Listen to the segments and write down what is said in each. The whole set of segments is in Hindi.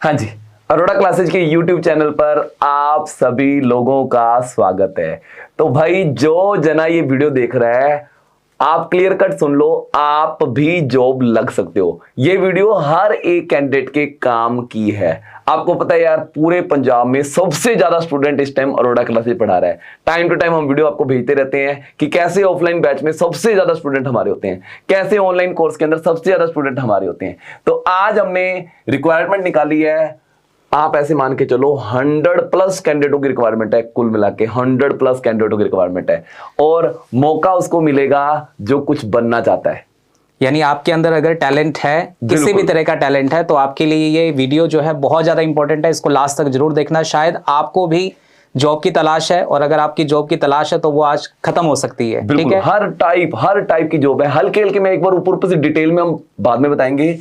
हाँ जी, अरोड़ा क्लासेज के YouTube चैनल पर आप सभी लोगों का स्वागत है। तो भाई जो जना ये वीडियो देख रहा है, आप क्लियर कट सुन लो, आप भी जॉब लग सकते हो। ये वीडियो हर एक कैंडिडेट के काम की है। आपको पता है यार, पूरे पंजाब में सबसे ज्यादा स्टूडेंट इस टाइम अरोड़ा क्लासेज पढ़ा रहा है। टाइम टू टाइम हम वीडियो आपको भेजते रहते हैं कि कैसे ऑफलाइन बैच में सबसे ज्यादा स्टूडेंट हमारे होते हैं, कैसे ऑनलाइन कोर्स के अंदर सबसे ज्यादा स्टूडेंट हमारे होते हैं। तो आज हमने रिक्वायरमेंट निकाली है। आप ऐसे मान के चलो 100+ कैंडिडेटों की रिक्वायरमेंट है, कुल मिला के 100+ कैंडिडेटों की रिक्वायरमेंट है, और मौका उसको मिलेगा जो कुछ बनना चाहता है। यानी आपके अंदर अगर टैलेंट है, किसी भी तरह का टैलेंट है, तो आपके लिए ये वीडियो जो है बहुत ज्यादा इंपॉर्टेंट है। इसको लास्ट तक जरूर देखना। शायद आपको भी जॉब की तलाश है, और अगर आपकी जॉब की तलाश है तो वो आज खत्म हो सकती है। ठीक है, हर टाइप की जॉब है। हल्के हल्के में एक बार ऊपर से डिटेल में हम बाद में बताएंगे।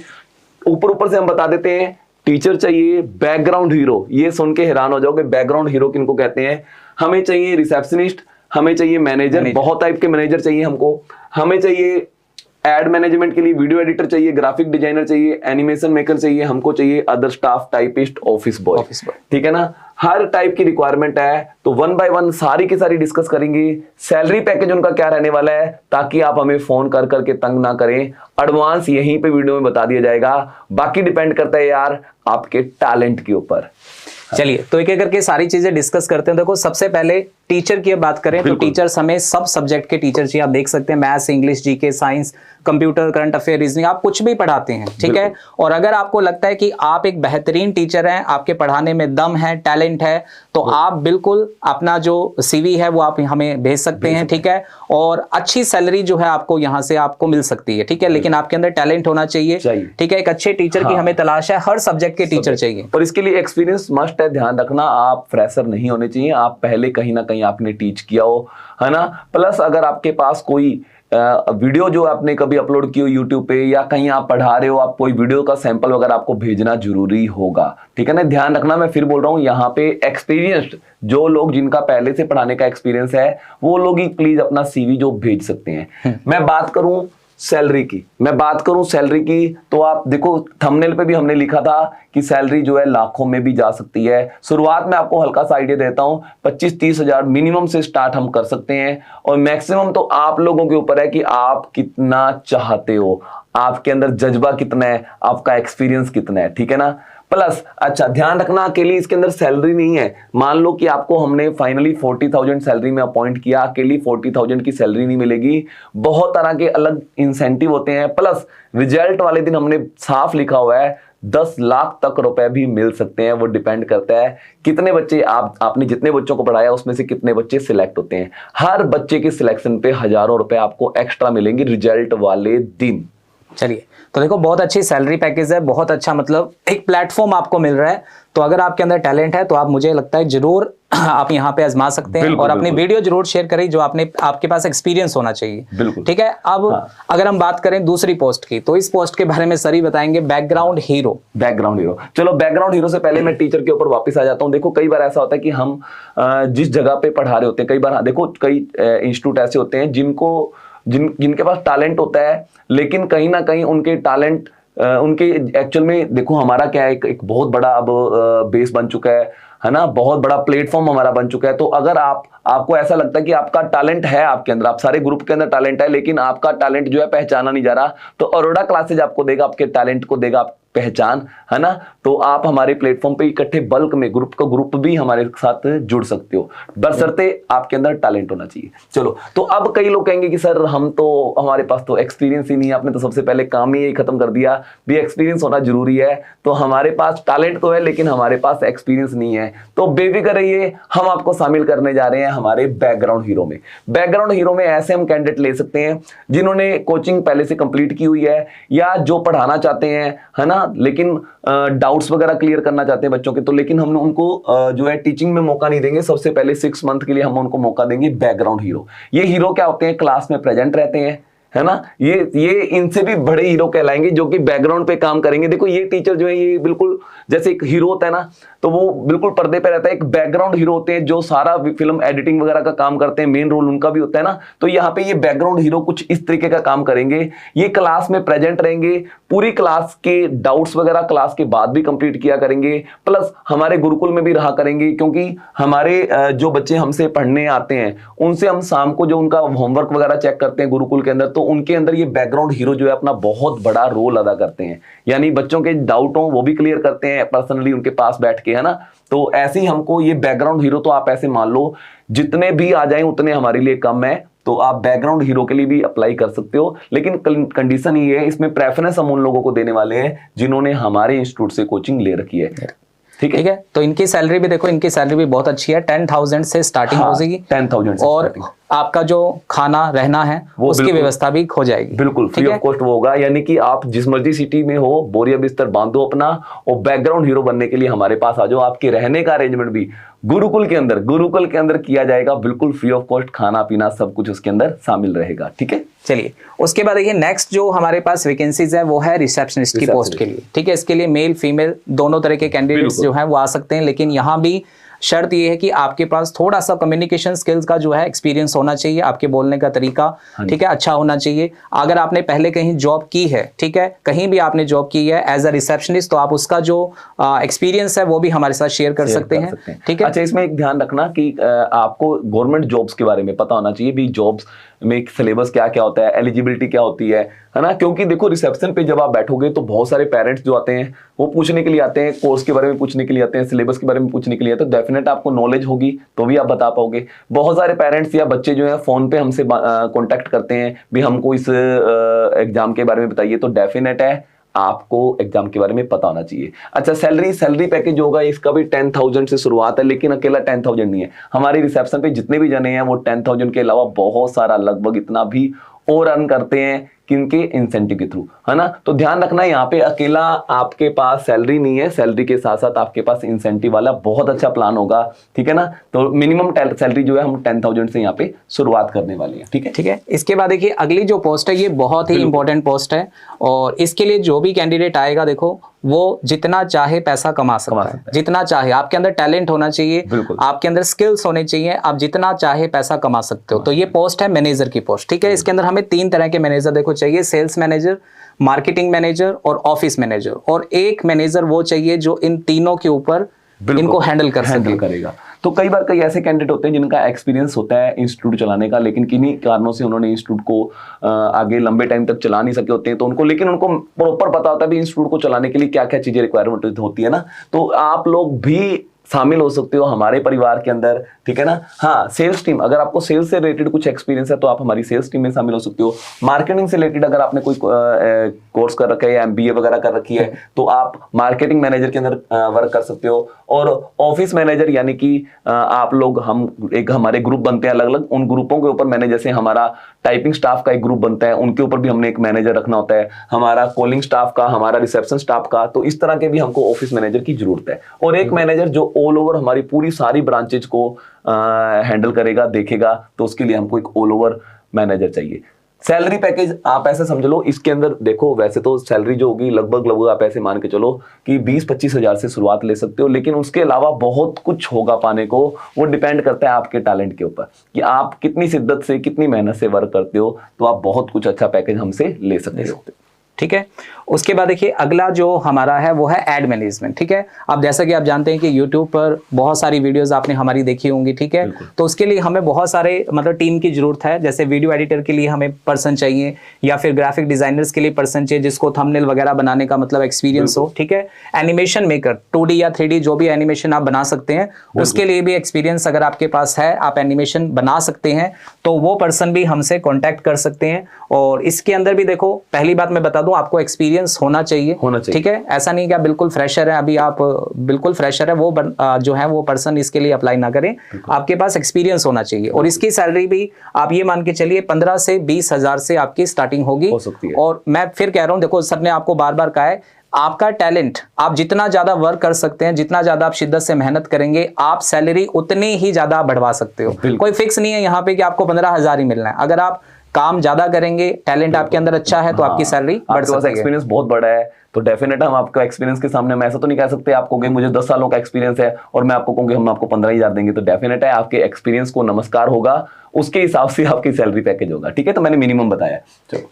ऊपर से हम बता देते हैं। टीचर चाहिए, बैकग्राउंड हीरो, ये सुन के हैरान हो जाओगे बैकग्राउंड हीरो किनको कहते हैं। हमें चाहिए रिसेप्शनिस्ट, हमें चाहिए मैनेजर, बहुत टाइप के मैनेजर चाहिए हमको। हमें चाहिए एड मैनेजमेंट के लिए वीडियो एडिटर चाहिए, ग्राफिक डिजाइनर चाहिए, एनिमेशन मेकर चाहिए, हमको चाहिए other staff, typist, office boy. ठीक है ना, हर टाइप की रिक्वायरमेंट है। तो 1 बाय 1 सारी की सारी डिस्कस करेंगे। सैलरी पैकेज उनका क्या रहने वाला है, ताकि आप हमें फोन कर करके तंग ना करें। एडवांस यहीं पे वीडियो में बता दिया जाएगा, बाकी डिपेंड करता है यार आपके टैलेंट के ऊपर। चलिए तो एक एक करके सारी चीजें डिस्कस करते हैं। देखो, सबसे पहले टीचर की बात करें तो टीचर्स हमें सब सब्जेक्ट के टीचर चाहिए। आप देख सकते हैं maths, English, GK, science, computer, current affair, reasoning, आप कुछ भी पढ़ाते हैं। ठीक है, और अगर आपको लगता है कि आप एक बेहतरीन टीचर हैं, आपके पढ़ाने में दम है, टैलेंट है, तो आप बिल्कुल अपना जो सीवी है वो आप हमें भेज सकते हैं। ठीक है, और अच्छी सैलरी जो है आपको यहाँ से आपको मिल सकती है। ठीक है, लेकिन आपके अंदर टैलेंट होना चाहिए। ठीक है, एक अच्छे टीचर की हमें तलाश है, हर सब्जेक्ट के टीचर चाहिए। और इसके लिए एक्सपीरियंस मस्ट है। ध्यान रखना, आप फ्रेशर नहीं होने चाहिए, आप पहले कहीं ना कहीं आपने टीच किया हो, है ना। प्लस अगर आपके पास कोई वीडियो जो आपने कभी अपलोड की हो यूट्यूब पे, या कहीं आप पढ़ा रहे हो, आप कोई वीडियो का सैंपल वगैरह आपको भेजना जरूरी होगा। ठीक है ना, ध्यान रखना। मैं फिर बोल रहा हूं, यहाँ पे एक्सपीरियंस्ड जो लोग, जिनका पहले से पढ़ाने का एक्सपीरियंस है, वो लोग ही प्लीज अपना सीवी जो भेज सकते हैं। मैं बात करूं सैलरी की, तो आप देखो थंबनेल पे भी हमने लिखा था कि सैलरी जो है लाखों में भी जा सकती है। शुरुआत में आपको हल्का सा आइडिया देता हूं, 25-30 हजार मिनिमम से स्टार्ट हम कर सकते हैं, और मैक्सिमम तो आप लोगों के ऊपर है कि आप कितना चाहते हो, आपके अंदर जज्बा कितना है, आपका एक्सपीरियंस कितना है। ठीक है ना। प्लस अच्छा ध्यान रखना, अकेली इसके अंदर सैलरी नहीं है। मान लो कि आपको हमने फाइनली 40,000 सैलरी में अपॉइंट किया, अकेली 40,000 की सैलरी नहीं मिलेगी, बहुत तरह के अलग इंसेंटिव होते हैं। प्लस रिजल्ट वाले दिन हमने साफ लिखा हुआ है 10 लाख तक रुपए भी मिल सकते हैं। वो डिपेंड करता है कितने बच्चे आपने जितने बच्चों को पढ़ाया उसमें से कितने बच्चे सिलेक्ट होते हैं। हर बच्चे के सिलेक्शन पे हजारों रुपए आपको एक्स्ट्रा मिलेंगे रिजल्ट वाले दिन। चलिए, तो देखो बहुत अच्छी सैलरी पैकेज है, बहुत अच्छा मतलब एक प्लेटफॉर्म आपको मिल रहा है। तो अगर आपके अंदर टैलेंट है तो आप, मुझे लगता है जरूर आप यहाँ पे आजमा सकते हैं, और अपनी वीडियो जरूर शेयर करें जो आपके पास एक्सपीरियंस होना चाहिए। ठीक है, अब अगर हम बात करें दूसरी पोस्ट की, तो इस पोस्ट के बारे में सर ही बताएंगे, बैकग्राउंड हीरो। चलो, बैकग्राउंड हीरो से पहले मैं टीचर के ऊपर वापस आ जाता हूँ। देखो कई बार ऐसा होता है कि हम जिस जगह पे पढ़ा रहे होते हैं, कई बार देखो कई इंस्टीट्यूट ऐसे होते हैं जिनके पास टैलेंट होता है, लेकिन कहीं ना कहीं उनके टैलेंट उनके एक्चुअल में, देखो हमारा क्या है, एक बहुत बड़ा अब बेस बन चुका है ना, बहुत बड़ा प्लेटफॉर्म हमारा बन चुका है। तो अगर आपको ऐसा लगता है कि आपका टैलेंट है आपके अंदर, आप सारे ग्रुप के अंदर टैलेंट है, लेकिन आपका टैलेंट जो है पहचाना नहीं जा रहा, तो अरोड़ा क्लासेज आपको देगा, आपके टैलेंट को देगा पहचान, है ना। तो आप हमारे प्लेटफॉर्म पे इकट्ठे बल्क में ग्रुप भी हमारे साथ जुड़ सकते हो, बशर्ते आपके अंदर टैलेंट होना चाहिए। चलो, तो अब कई लोग कहेंगे कि सर हमारे पास तो एक्सपीरियंस ही नहीं है, आपने तो सबसे पहले काम ही यही खत्म कर दिया, भी एक्सपीरियंस होना जरूरी है। तो हमारे पास टैलेंट तो है, लेकिन हमारे पास एक्सपीरियंस नहीं है। तो बेफिक्र रहिए, हम आपको शामिल करने जा रहे हैं हमारे बैकग्राउंड हीरो में। बैकग्राउंड हीरो में ऐसे हम कैंडिडेट ले सकते हैं जिन्होंने कोचिंग पहले से कंप्लीट की हुई है, या जो पढ़ाना चाहते हैं, है ना, लेकिन डाउट्स वगैरह क्लियर करना चाहते हैं बच्चों के, तो लेकिन हम उनको जो है टीचिंग में मौका नहीं देंगे। सबसे पहले 6 मंथ के लिए हम उनको मौका देंगे बैकग्राउंड हीरो। ये हीरो क्या होते हैं, क्लास में प्रेजेंट रहते हैं, है ना, ये इनसे भी बड़े हीरो कहलाएंगे जो कि बैकग्राउंड पे काम करेंगे। देखो ये टीचर जो है ये बिल्कुल जैसे एक हीरो होता है ना, तो वो बिल्कुल पर्दे पे रहता है, एक बैकग्राउंड हीरो होते हैं जो सारा फिल्म एडिटिंग वगैरह का काम करते हैं, मेन रोल उनका भी होता है ना। तो यहाँ पे ये बैकग्राउंड हीरो कुछ इस तरीके का काम करेंगे, ये क्लास में प्रेजेंट रहेंगे, पूरी क्लास के डाउट्स वगैरह क्लास के बाद भी कंप्लीट किया करेंगे, प्लस हमारे गुरुकुल में भी रहा करेंगे, क्योंकि हमारे जो बच्चे हमसे पढ़ने आते हैं उनसे हम शाम को जो उनका होमवर्क वगैरह चेक करते हैं गुरुकुल के अंदर, तो उनके अंदर ये बैकग्राउंड हीरो जो है अपना बहुत बड़ा रोल अदा करते हैं। यानी बच्चों के डाउट हो वो भी क्लियर करते हैं पर्सनली उनके पास बैठ के, है ना। तो ऐसे ही हमको ये बैकग्राउंड हीरो, तो आप ऐसे मान लो जितने भी आ जाएं उतने हमारे लिए कम है, तो आप बैकग्राउंड हीरो के लिए भी अप्लाई कर सकते हो। लेकिन कंडीशन ये है, इसमें प्रेफरेंस हम उन लोगों को देने वाले हैं जिन्होंने हमारे इंस्टीट्यूट से कोचिंग ले रखी है। ठीक है। तो इनकी सैलरी भी देखो, इनकी सैलरी भी बहुत अच्छी है, 10,000 से स्टार्टिंग हो जाएगी, 10,000 से और आपका जो खाना रहना है वो उसकी व्यवस्था भी हो जाएगी, बिल्कुल फ्री ऑफ कॉस्ट वो होगा। यानी कि आप जिस मर्जी सिटी में हो, बोरिया बिस्तर बांधो अपना, और बैकग्राउंड हीरो बनने के लिए हमारे पास आ जाओ। आपके रहने का अरेंजमेंट भी गुरुकुल के अंदर किया जाएगा, बिल्कुल फ्री ऑफ कॉस्ट, खाना पीना सब कुछ उसके अंदर शामिल रहेगा। ठीक है। चलिए उसके बाद देखिए नेक्स्ट जो हमारे पास वैकेंसीज है वो है रिसेप्शनिस्ट की पोस्ट के लिए। ठीक है, इसके लिए मेल फीमेल दोनों तरह के कैंडिडेट्स जो हैं वो आ सकते हैं, लेकिन यहाँ भी शर्त ये है कि आपके पास थोड़ा सा कम्युनिकेशन स्किल्स का जो है एक्सपीरियंस होना चाहिए, आपके बोलने का तरीका ठीक है अच्छा होना चाहिए। अगर आपने पहले कहीं जॉब की है, ठीक है, कहीं भी आपने जॉब की है एज अ रिसेप्शनिस्ट, तो आप उसका जो एक्सपीरियंस है वो भी हमारे साथ शेयर कर सकते हैं। ठीक है। अच्छा, इसमें एक ध्यान रखना कि आपको गवर्नमेंट जॉब्स के बारे में पता होना चाहिए भी, जॉब्स में सिलेबस क्या क्या होता है, एलिजिबिलिटी क्या होती है ना। क्योंकि देखो रिसेप्शन पे जब आप बैठोगे तो बहुत सारे पेरेंट्स जो आते हैं वो पूछने के लिए आते हैं, कोर्स के बारे में पूछने के लिए आते हैं, सिलेबस के बारे में पूछने के लिए, तो डेफिनेट आपको नॉलेज होगी तो भी आप बता पाओगे। बहुत सारे पेरेंट्स या बच्चे जो है फोन पे हमसे कॉन्टेक्ट करते हैं भी हमको इस एग्जाम के बारे में बताइए, तो डेफिनेट है आपको एग्जाम के बारे में पता होना चाहिए। अच्छा, सैलरी पैकेज होगा इसका भी 10,000 से शुरुआत है, लेकिन अकेला 10,000 नहीं है। हमारी रिसेप्शन पे जितने भी जने हैं वो 10,000 के अलावा बहुत सारा लगभग इतना भी और अर्न करते हैं, किनके इंसेंटिव के थ्रू, है ना। तो ध्यान रखना यहाँ पे अकेला आपके पास सैलरी नहीं है, सैलरी के साथ साथ आपके पास इंसेंटिव वाला बहुत अच्छा प्लान होगा। ठीक है ना। तो मिनिमम सैलरी जो है हम 10,000 से यहाँ पे शुरुआत करने वाली है। ठीक है। ठीक है। इसके बाद देखिए अगली जो पोस्ट है ये बहुत ही इंपॉर्टेंट पोस्ट है, और इसके लिए जो भी कैंडिडेट आएगा देखो वो जितना चाहे पैसा कमा सकता है, जितना चाहे। आपके अंदर टैलेंट होना चाहिए, आपके अंदर स्किल्स होने चाहिए, आप जितना चाहे पैसा कमा सकते हो। तो ये पोस्ट है मैनेजर की पोस्ट। ठीक है। इसके अंदर हमें 3 तरह के मैनेजर देखो चाहिए, सेल्स मैनेजर, मार्केटिंग मैनेजर और ऑफिस मैनेजर, और एक मैनेजर वो चाहिए जो इन तीनों के ऊपर इनको हैंडल करेगा। तो कई बार कई ऐसे कैंडिडेट होते हैं जिनका एक्सपीरियंस होता है इंस्टीट्यूट चलाने का, लेकिन किन्हीं कारणों से उन्होंने इंस्टीट्यूट को आगे लंबे टाइम तक चला नहीं सके होते हैं, तो उनको प्रॉपर पता होता है भी इंस्टीट्यूट को चलाने के लिए क्या क्या चीजें रिक्वायरमेंट होती है ना। तो आप लोग भी शामिल हो सकते हो हमारे परिवार के अंदर। ठीक है ना। हाँ, सेल्स टीम, अगर आपको सेल्स से रिलेटेड कुछ एक्सपीरियंस है तो आप हमारी सेल्स टीम में शामिल हो सकते हो। मार्केटिंग से रिलेटेड अगर आपने कोई कोर्स कर रखा है या MBA वगैरह कर रखी है तो आप मार्केटिंग मैनेजर के अंदर वर्क कर सकते हो। और ऑफिस मैनेजर यानी कि आप लोग हमारे ग्रुप बनते हैं अलग अलग, उन ग्रुपों के ऊपर मैंने जैसे हमारा टाइपिंग स्टाफ का एक ग्रुप बनता है, उनके ऊपर भी हमने एक मैनेजर रखना होता है, हमारा कॉलिंग स्टाफ का, हमारा रिसेप्शन स्टाफ का, तो इस तरह के भी हमको ऑफिस मैनेजर की जरूरत है। और एक मैनेजर जो ऑल ओवर हमारी पूरी सारी ब्रांचेज को हैंडल करेगा, देखेगा, तो उसके लिए हमको एक ऑल ओवर मैनेजर चाहिए। सैलरी पैकेज आप ऐसे समझ लो, इसके अंदर देखो वैसे तो सैलरी जो होगी लगभग आप ऐसे मान के चलो कि 20-25 हजार से शुरुआत ले सकते हो, लेकिन उसके अलावा बहुत कुछ होगा पाने को। वो डिपेंड करता है आपके टैलेंट के ऊपर कि आप कितनी शिद्दत से, कितनी मेहनत से वर्क करते हो, तो आप बहुत कुछ अच्छा पैकेज हमसे ले सकते हो। ठीक है। उसके बाद देखिए अगला जो हमारा है वो है एड मैनेजमेंट। ठीक है। अब जैसा कि आप जानते हैं कि YouTube पर बहुत सारी वीडियोस आपने हमारी देखी होंगी। ठीक है। तो उसके लिए हमें बहुत सारे टीम की जरूरत है। जैसे वीडियो एडिटर के लिए हमें पर्सन चाहिए, या फिर ग्राफिक डिजाइनर्स के लिए पर्सन चाहिए जिसको थंबनेल वगैरह बनाने का एक्सपीरियंस हो। ठीक है। एनिमेशन मेकर 2D या 3D जो भी एनिमेशन आप बना सकते हैं उसके लिए भी एक्सपीरियंस अगर आपके पास है, आप एनिमेशन बना सकते हैं, तो वो पर्सन भी हमसे कॉन्टैक्ट कर सकते हैं। और इसके अंदर भी देखो, पहली बात मैं बता दूं, आपको एक्सपीरियंस होना चाहिए। ठीक है। ऐसा नहीं कि आप बिल्कुल फ्रेशर है, अभी आप बिल्कुल फ्रेशर है वो जो है वो पर्सन इसके लिए अप्लाई ना करें, आपके पास एक्सपीरियंस होना चाहिए। और इसकी सैलरी भी आप ये मान के चलिए 15 से 20 हजार से आपकी स्टार्टिंग होगी। और मैं फिर कह रहा हूं, देखो सर ने आपको बार बार कहा है, आपका टैलेंट, आप जितना ज्यादा वर्क कर सकते हैं, जितना ज्यादा आप शिद्दत से मेहनत करेंगे, आप सैलरी उतनी ही ज्यादा बढ़वा सकते हो। कोई फिक्स नहीं है यहाँ पे कि आपको 15 हजार ही मिलना है। अगर आप काम ज्यादा करेंगे, टैलेंट आपके अंदर अच्छा है तो आपकी सैलरी बढ़ आपके पास सकती है। एक्सपीरियंस बहुत बड़ा है तो डेफिनेट हम आपका एक्सपीरियंस के सामने, हम ऐसा तो नहीं कह सकते आपको कि मुझे 10 सालों का एक्सपीरियंस है और मैं आपको कहूंगी हम आपको 15,000 देंगे, तो डेफिनेट है आपके एक्सपीरियंस को नमस्कार होगा, उसके हिसाब से आपकी सैलरी पैकेज होगा। ठीक है, तो मैंने मिनिमम बताया।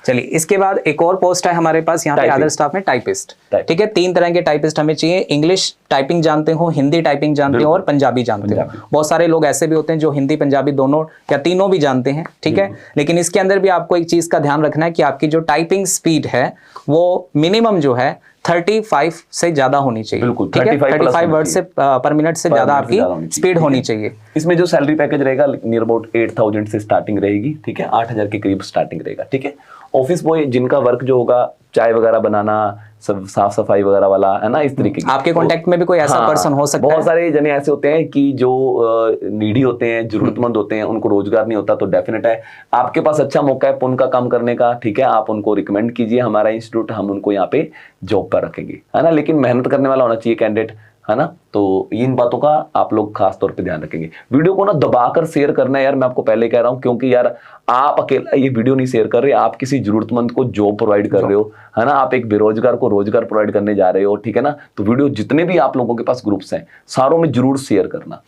चलिए, इसके बाद एक और पोस्ट है हमारे पास यहाँ पे अदर स्टाफ में, टाइपिस्ट। ठीक है, 3 तरह के टाइपिस्ट हमें चाहिए, इंग्लिश टाइपिंग जानते हो, हिंदी टाइपिंग जानते हो और पंजाबी जानते हो। बहुत सारे लोग ऐसे भी होते हैं जो हिंदी पंजाबी दोनों या तीनों भी जानते हैं। ठीक है, लेकिन इसके अंदर भी आपको एक चीज का ध्यान रखना है कि आपकी जो टाइपिंग स्पीड है वो मिनिमम जो है 35 से ज्यादा होनी चाहिए। बिल्कुल, ठीक है, 35 वर्ड से पर मिनट से ज्यादा आपकी स्पीड होनी चाहिए। इसमें जो सैलरी पैकेज रहेगा नियर अबाउट 8,000 से स्टार्टिंग रहेगी। ठीक है, 8,000 के करीब स्टार्टिंग रहेगा। ठीक है, ऑफिस बॉय जिनका वर्क जो होगा, चाय वगैरह बनाना, सब साफ सफाई वगैरह वाला है ना, इस तरीके की। आपके कांटेक्ट में भी कोई ऐसा पर्सन हो सकता है? बहुत सारे जने ऐसे होते हैं कि जो नीडी होते हैं, जरूरतमंद होते हैं, उनको रोजगार नहीं होता, तो डेफिनेट है आपके पास अच्छा मौका है पुन का काम करने का। ठीक है, आप उनको रिकमेंड कीजिए हमारा इंस्टीट्यूट, हम उनको यहाँ पे जॉब पर रखेंगे, है ना। लेकिन मेहनत करने वाला होना चाहिए कैंडिडेट, है ना। तो इन बातों का आप लोग खास तौर पे ध्यान रखेंगे। वीडियो को ना दबाकर शेयर करना है यार, मैं आपको पहले कह रहा हूं, क्योंकि यार आप अकेला ये वीडियो नहीं शेयर कर रहे, आप किसी जरूरतमंद को जॉब प्रोवाइड कर रहे हो, है ना। आप एक बेरोजगार को रोजगार प्रोवाइड करने जा रहे हो। ठीक है ना, तो वीडियो जितने भी आप लोगों के पास ग्रुप्स हैं सारों में जरूर शेयर करना।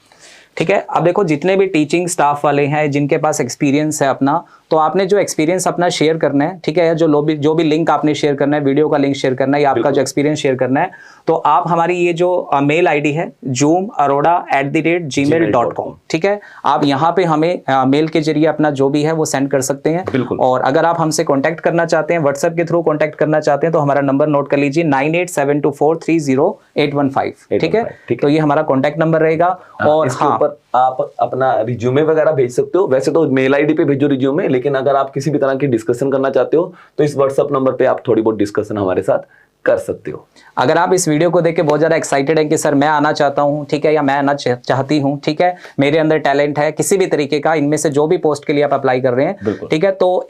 ठीक है, अब देखो जितने भी टीचिंग स्टाफ वाले हैं जिनके पास एक्सपीरियंस है अपना, तो आपने जो एक्सपीरियंस अपना शेयर करना है। ठीक है, जो भी लिंक आपने शेयर करना है, वीडियो का लिंक शेयर करना है या आपका जो एक्सपीरियंस शेयर करना है, तो आप हमारी ये जो मेल आईडी है zoomarora@gmail.com, ठीक है, आप यहाँ पे हमें मेल के जरिए अपना जो भी है वो सेंड कर सकते हैं। और अगर आप हमसे कॉन्टैक्ट करना चाहते हैं, व्हाट्सएप के थ्रू कॉन्टैक्ट करना चाहते हैं, तो हमारा नंबर नोट कर लीजिए 9872430815। ठीक है, तो ये हमारा कॉन्टैक्ट नंबर रहेगा। और हाँ, आप अपना रिज्यूमे वगैरह भेज सकते हो। वैसे तो मेल आईडी पे भेजो रिज्यूमे, लेकिन अगर आप किसी भी तरह की डिस्कशन करना चाहते हो तो इस व्हाट्सएप नंबर पे आप थोड़ी बहुत डिस्कशन हमारे साथ कर सकते हो। अगर आप इस वीडियो को देख के बहुत ज्यादा एक्साइटेड है कि सर मैं आना चाहता हूं, ठीक है, या मैं आना चाहती हूं, ठीक है, मेरे अंदर टैलेंट है किसी भी तरीके का, इनमें से जो भी पोस्ट के लिए आप अप्लाई कर रहे हैं, ठीक है, तो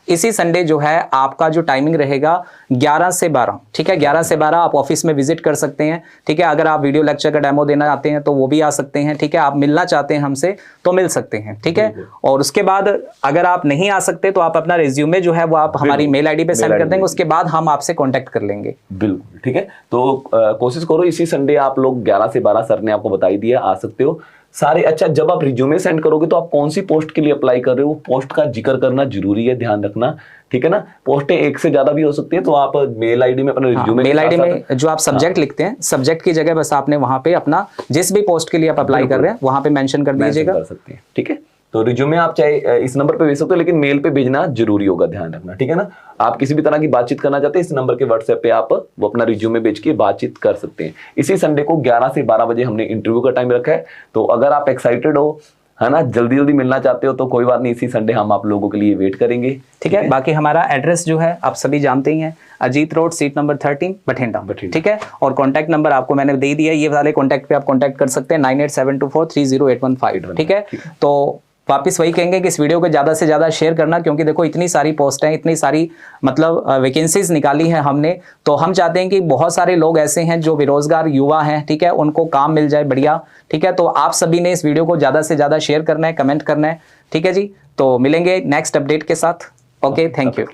इसी संडे जो है आपका जो टाइमिंग रहेगा 11 से 12। ठीक है, 11 से 12 आप ऑफिस में विजिट कर सकते हैं। ठीक है, अगर आप वीडियो लेक्चर का डेमो देना चाहते हैं तो वो भी आ सकते हैं। ठीक है, आप मिलना चाहते हैं हमसे तो मिल सकते हैं। ठीक है, और उसके बाद अगर आप नहीं आ सकते तो आप अपना रिज्यूमे जो है वो आप हमारी मेल आईडी पे सेंड कर देंगे, उसके बाद हम आपसे कॉन्टेक्ट कर लेंगे। बिल्कुल, ठीक है, तो कोशिश करो इसी संडे आप लोग 11 से 12, सर ने आपको बताई दिया, आ सकते हो सारे। अच्छा, जब आप रिज्यूमे सेंड करोगे तो आप कौन सी पोस्ट के लिए अप्लाई कर रहे हो, पोस्ट का जिक्र करना जरूरी है, ध्यान रखना। ठीक है ना, पोस्टें एक से ज्यादा भी हो सकती है, तो आप मेल आईडी में अपना रिज्यूमे, मेल आईडी में जो आप सब्जेक्ट लिखते हैं, सब्जेक्ट की जगह बस आपने वहां पे अपना जिस भी पोस्ट के लिए आप अप्लाई कर रहे हैं वहां पे मेंशन कर दीजिएगा। कर सकते हैं। ठीक है, तो रिज्यूमे आप चाहे इस नंबर पे भेज सकते हो, लेकिन मेल पे भेजना जरूरी होगा, ध्यान रखना। ठीक है ना, आप किसी भी तरह की बातचीत करना चाहते हैं, इस नंबर के व्हाट्सएप पे आप वो अपना रिज्यूमे भेज के बातचीत कर सकते हैं। इसी संडे को 11 से 12 बजे हमने इंटरव्यू का टाइम रखा है, तो अगर आप एक्साइटेड हो, है ना, जल्दी जल्दी मिलना चाहते हो, तो कोई बात नहीं, इसी संडे हम आप लोगों के लिए वेट करेंगे। ठीक है, बाकी हमारा एड्रेस जो है आप सभी जानते ही हैं, Ajit road, seat number 13, Bathinda. ठीक है, और कॉन्टैक्ट नंबर आपको मैंने दे दिया, ये वाले कॉन्टैक्ट पे आप कॉन्टैक्ट कर सकते हैं 9872430815। ठीक है, तो वापस वही कहेंगे कि इस वीडियो को ज़्यादा से ज़्यादा शेयर करना, क्योंकि देखो इतनी सारी पोस्ट हैं, इतनी सारी मतलब वैकेंसीज निकाली हैं हमने, तो हम चाहते हैं कि बहुत सारे लोग ऐसे हैं जो बेरोजगार युवा हैं, ठीक है, उनको काम मिल जाए बढ़िया। ठीक है, तो आप सभी ने इस वीडियो को ज़्यादा से ज़्यादा शेयर करना है, कमेंट करना है। ठीक है जी, तो मिलेंगे नेक्स्ट अपडेट के साथ। Okay, thank you.